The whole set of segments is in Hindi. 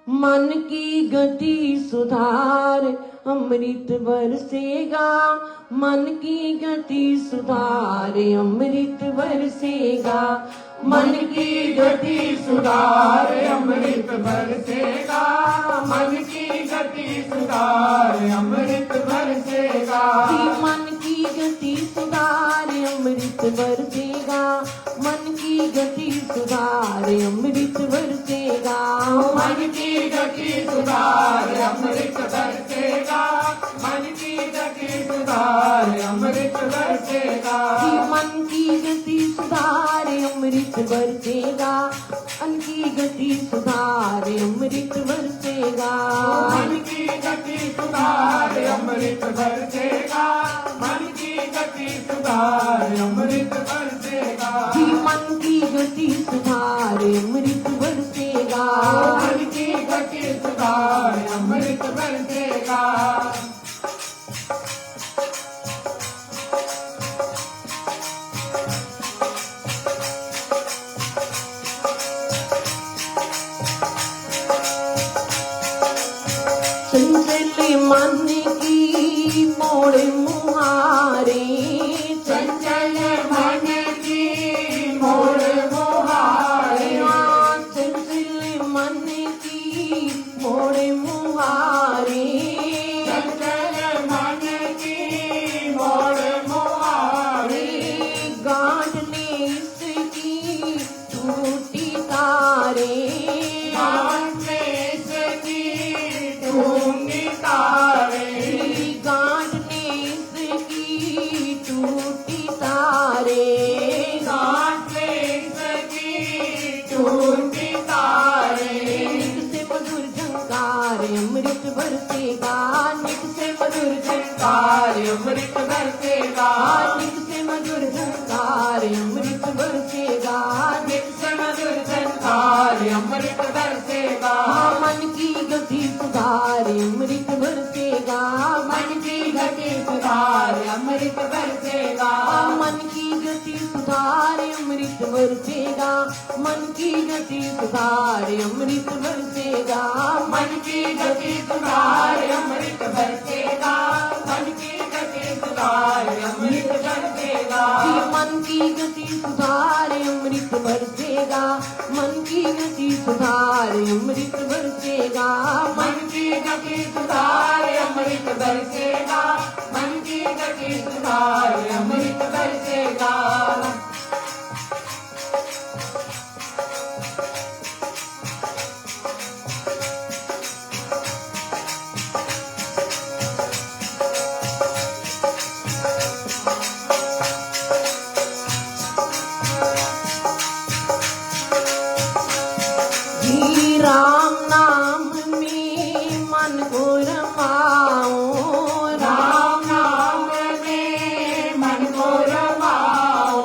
मन की गति सुधार अमृत बरसेगा, मन की गति सुधार अमृत बरसेगा, मन की गति सुधार अमृत बरसेगा, मन की गति सुधार अमृत बरसेगा, मन की गति सुधार अमृत बरसेगा, मन की गति सुधार अमृत बरसेगा, मन की गति सुधार अमृत बरसेगा, मन की गति सुधार अमृत बरसेगा, मन की गति सुधार अमृत बरसेगा, मन की गति सुधार अमृत बरसेगा, मन की गति सुधार अमृत बरसेगा, मन की गति सुधार अमृत बरसेगा, मन की गति सुधार अमृत बरसेगा, मन की गति सुधार अमृत बरसेगा। चंचल मन की मोड़ मुहारे, चंचल मन की मोड़ मुहारे, चंचल मन की मोड़ मुहारे, चंचल मन की मोड़ मुहारे, गांठने इसकी टूटी तारे, गांठने इसकी टूटी तारे, गांठने इसकी टूटी तारे, गांठने इसकी टूटी तारे, नित से मधुर झंकार अमृत बरसेगा, नित से मधुर झंकार अमृत बरसेगा, नित से मधुर झंकार अमृत बरसेगा, नित से मधुर झंकार अमृत बरसेगा, मन की गति सुधार अमृत बरसेगा, मन की गति सुधार अमृत बरसेगा, मन की गति सुधार अमृत बरसेगा, मन की गति सुधार अमृत बरसेगा, मन की गति सुधार अमृत बरसेगा, मन की गति सुधार अमृत बरसेगा, मन की गति सुधार अमृत बरसेगा, मन की गति सुधार अमृत बरसेगा, मन की गति सुधार अमृत बरसेगा, मन की गति सुधार अमृत बरसेगा। राम नाम में मन को रमाओ, राम नाम में मन को रमाओ,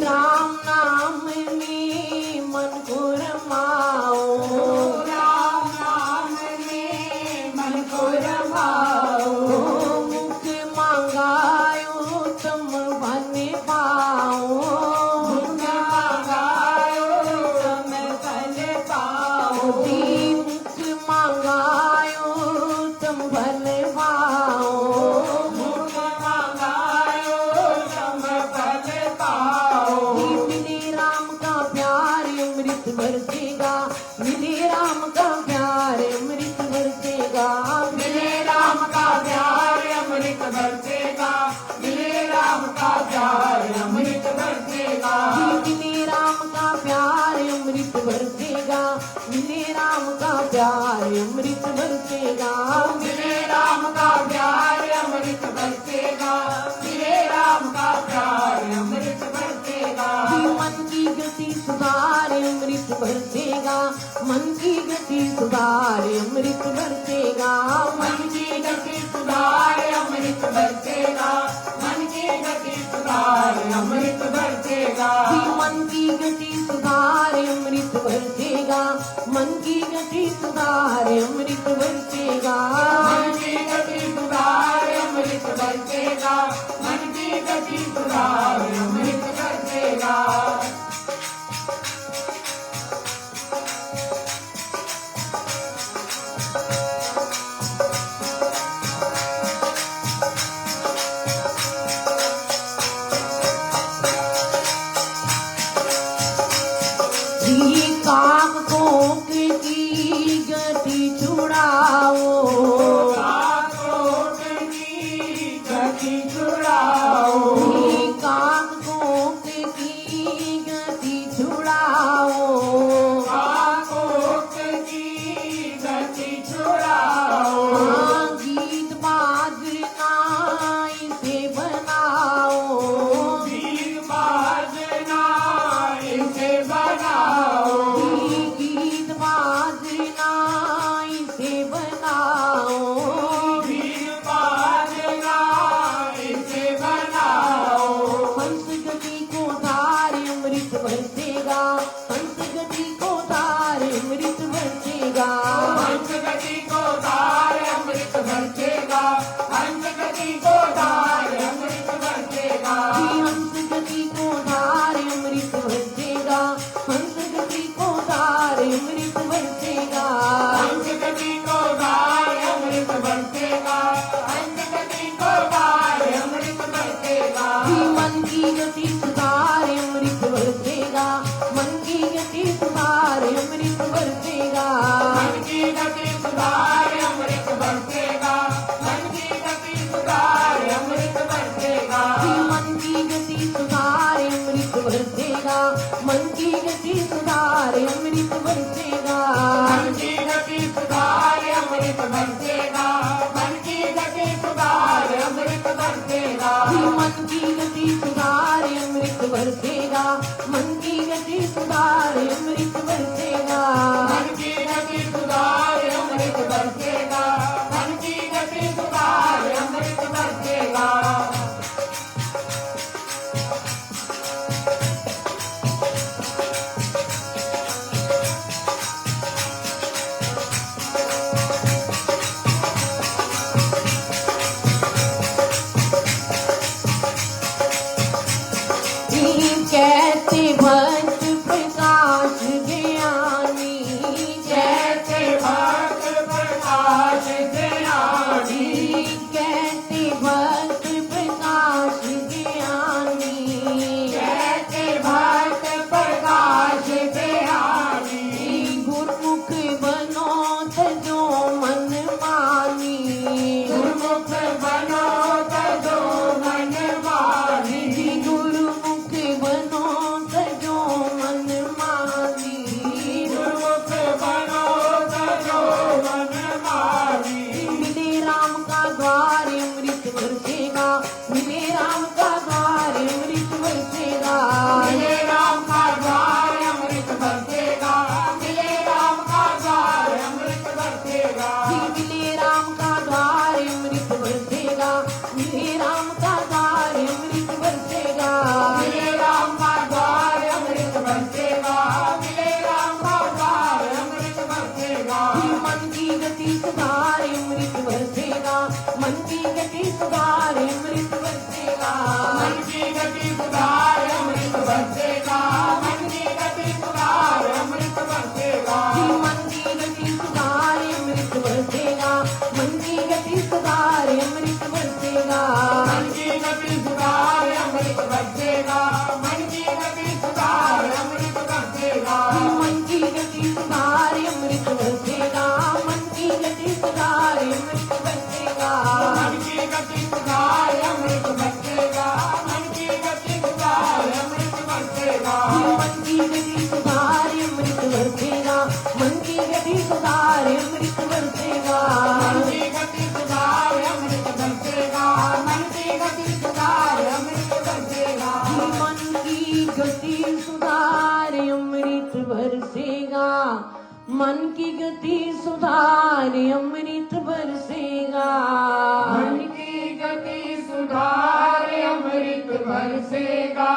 राम नाम में मन को रमाओ, राम नाम में मन को रमाओ, मुख मांगायो तुम बन पाओ, मुख मांगायो तुम बन पाओ, मुख मांगायो तुम भल पाओ, मुख मांगायो तुम भल पाओ, मिले राम का प्यार अमृत बरसेगा, मिले राम का प्यार अमृत बरसेगा, मिले राम का प्यार अमृत बरसेगा, मिले राम का प्यार अमृत बरसेगा, मिले राम का प्यार अमृत बरसेगा, मिले राम का प्यार अमृत बरसेगा, मिले राम का प्यार अमृत बरसेगा, मिले राम का प्यार अमृत बरसेगा, मन की गति सुधार अमृत बरसेगा, मन की गति सुधार अमृत बरसेगा, मन की गति सुधार अमृत बरसेगा, मन की गति सुधार अमृत बरसेगा, मन की गति सुधार अमृत बरसेगा, मन की गति सुधार अमृत बरसेगा, मन की गति सुधार अमृत बरसेगा, मन की गति सुधार अमृत बरसेगा। मन की गति सुधारे अमृत बरसेगा, मन की गति सुधारे अमृत बरसेगा, मन की गति सुधार अमृत बरसेगा, मन की गति सुधार अमृत बरसेगा, मन की गति सुधारे अमृत बरसेगा, मन की गति सुधारे अमृत बरसेगा, मन की गति सुधार अमृत बरसेगा, मन की गति सुधार अमृत बरसेगा, मन की गति सुधारे अमृत बरसेगा, मन की गति सुधारे अमृत बरसेगा, मन की गति सुधार अमृत बरसेगा, मन की गति सुधार अमृत बरसेगा, मन की गति सुधारे अमृत बरसेगा, मन की गति सुधारे अमृत बरसेगा, मन की गति सुधार अमृत बरसेगा, मन की गति सुधार अमृत बरसेगा, मन की गति सुधारे अमृत बरसेगा, मन की गति सुधारे अमृत बरसेगा, मन की गति सुधार अमृत बरसेगा,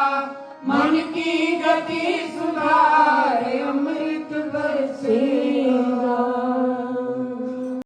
मन की गति सुधार अमृत बरसेगा।